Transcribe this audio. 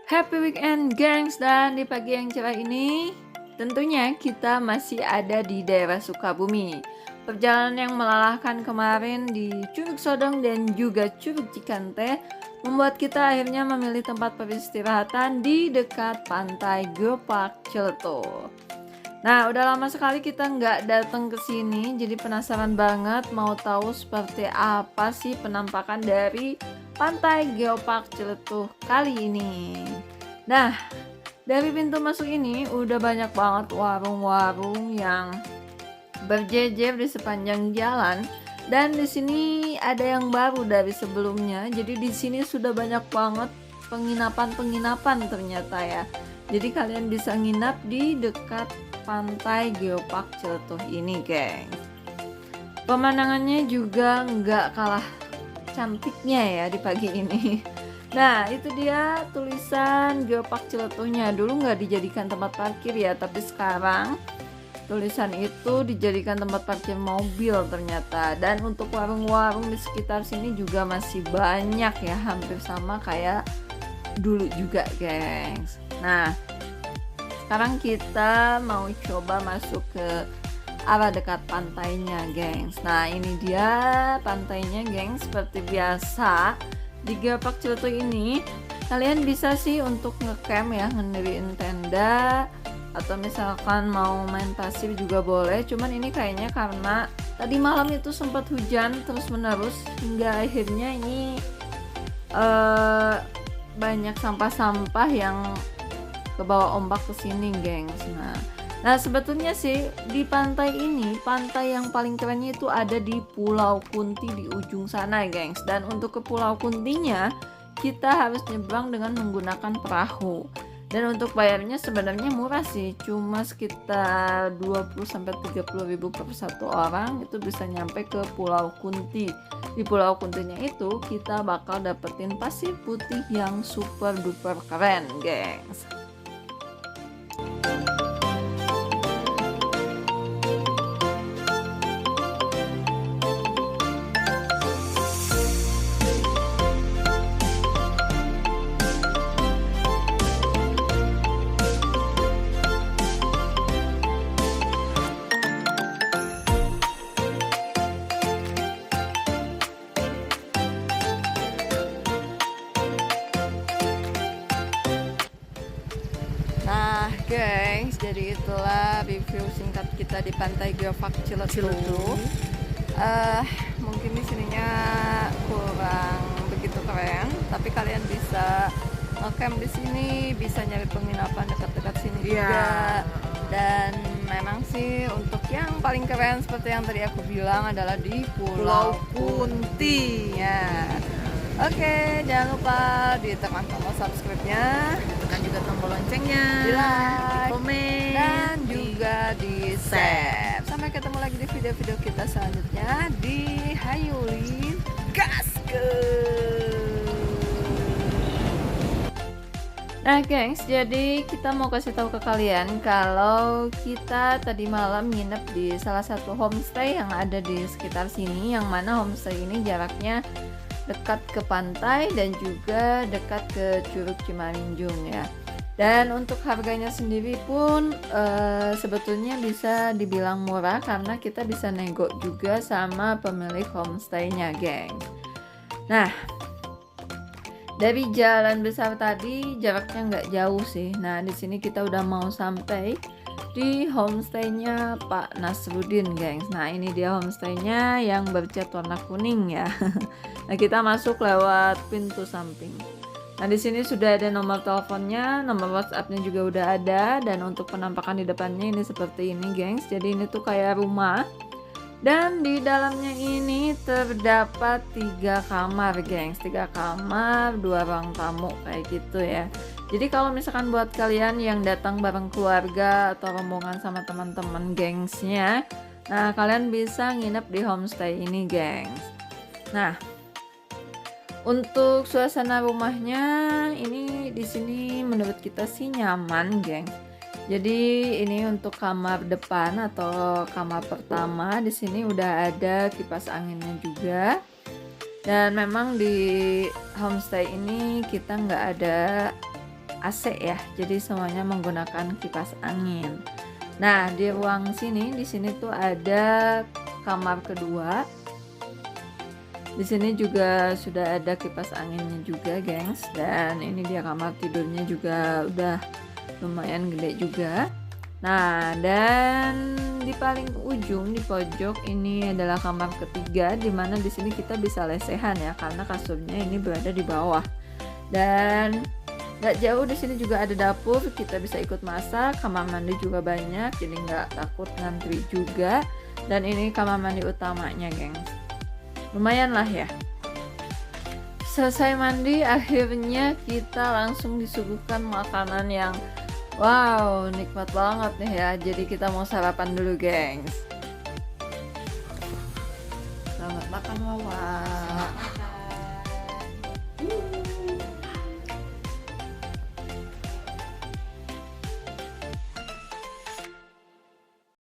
Happy weekend gengs, dan di pagi yang cerah ini tentunya kita masih ada di daerah Sukabumi. Perjalanan yang melelahkan kemarin di Curug Sodong dan juga Curug Cikante membuat kita akhirnya memilih tempat peristirahatan di dekat pantai Geopark Ciletuh. Nah, udah lama sekali kita nggak datang ke sini, jadi penasaran banget mau tahu seperti apa sih penampakan dari Pantai Geopark Ciletuh kali ini. Nah, dari pintu masuk ini udah banyak banget warung-warung yang berjejer di sepanjang jalan, dan di sini ada yang baru dari sebelumnya. Jadi di sini sudah banyak banget penginapan-penginapan ternyata ya. Jadi kalian bisa nginap di dekat Pantai Geopark Ciletuh ini, geng. Pemandangannya juga nggak kalah cantiknya ya di pagi ini. Nah, itu dia tulisan Geopark Ciletuhnya. Dulu nggak dijadikan tempat parkir ya, tapi sekarang tulisan itu dijadikan tempat parkir mobil ternyata. Dan untuk warung-warung di sekitar sini juga masih banyak ya, hampir sama kayak dulu juga, gengs. Nah, sekarang kita mau coba masuk ke arah dekat pantainya, gengs. Nah, ini dia pantainya, gengs. Seperti biasa di Geopark Ciletuh ini kalian bisa sih untuk ngecamp ya, ngediriin tenda, atau misalkan mau main pasir juga boleh. Cuman ini kayaknya karena tadi malam itu sempat hujan terus menerus hingga akhirnya ini banyak sampah-sampah yang kebawa ombak ke sini, gengs. Nah, sebetulnya sih di pantai ini, pantai yang paling kerennya itu ada di Pulau Kunti di ujung sana, gengs. Dan untuk ke Pulau Kuntinya kita harus nyebrang dengan menggunakan perahu. Dan untuk bayarnya sebenarnya murah sih, cuma sekitar 20-30 ribu per satu orang, itu bisa nyampe ke Pulau Kunti. Di Pulau Kuntinya itu kita bakal dapetin pasir putih yang super duper keren, gengs. Nah, gengs, jadi itulah review singkat kita di Pantai Geopark Ciletuh. Mungkin di sininya kurang begitu keren, tapi kalian bisa ngecamp di sini, bisa nyari penginapan dekat-dekat sini juga. Dan memang sih untuk yang paling keren seperti yang tadi aku bilang adalah di Pulau Kunti ya. Oke, jangan lupa ditekan tombol subscribe-nya, Tekan juga tombol loncengnya, di like, komen, dan juga di share. Sampai ketemu lagi di video-video kita selanjutnya di Hayulin Gaskeun. Nah, gengs, jadi kita mau kasih tahu ke kalian kalau kita tadi malam nginep di salah satu homestay yang ada di sekitar sini, yang mana homestay ini jaraknya dekat ke pantai dan juga dekat ke Curug Cimarinjung ya. Dan untuk harganya sendiri pun sebetulnya bisa dibilang murah karena kita bisa nego juga sama pemilik homestay-nya, geng. Nah, dari jalan besar tadi jaraknya nggak jauh sih. Nah, di sini kita udah mau sampai di homestay-nya Pak Nasrudin, gengs. Nah, ini dia homestay-nya yang bercat warna kuning ya. Nah, kita masuk lewat pintu samping. Nah, di sini sudah ada nomor teleponnya, nomor WhatsApp-nya juga udah ada, dan untuk penampakan di depannya ini seperti ini, gengs. Jadi ini tuh kayak rumah. Dan di dalamnya ini terdapat 3 kamar, gengs. 3 kamar, 2 ruang tamu kayak gitu ya. Jadi kalau misalkan buat kalian yang datang bareng keluarga atau rombongan sama teman-teman gengsnya, nah kalian bisa nginep di homestay ini, gengs. Nah, untuk suasana rumahnya ini di sini menurut kita sih nyaman, geng. Jadi ini untuk kamar depan atau kamar pertama, di sini udah ada kipas anginnya juga. Dan memang di homestay ini kita nggak ada AC ya. Jadi semuanya menggunakan kipas angin. Nah, di ruang sini, di sini tuh ada kamar kedua. Di sini juga sudah ada kipas anginnya juga, gengs. Dan ini dia kamar tidurnya juga udah lumayan gede juga. Nah, dan di paling ujung di pojok ini adalah kamar ketiga, dimana di sini kita bisa lesehan ya, karena kasurnya ini berada di bawah. Dan nggak jauh di sini juga ada dapur, kita bisa ikut masak. Kamar mandi juga banyak, jadi nggak takut ngantri juga. Dan ini kamar mandi utamanya, gengs. Lumayan lah ya. Selesai mandi, akhirnya kita langsung disuguhkan makanan yang wow, nikmat banget nih ya. Jadi kita mau sarapan dulu, gengs. Selamat makan, Wawa.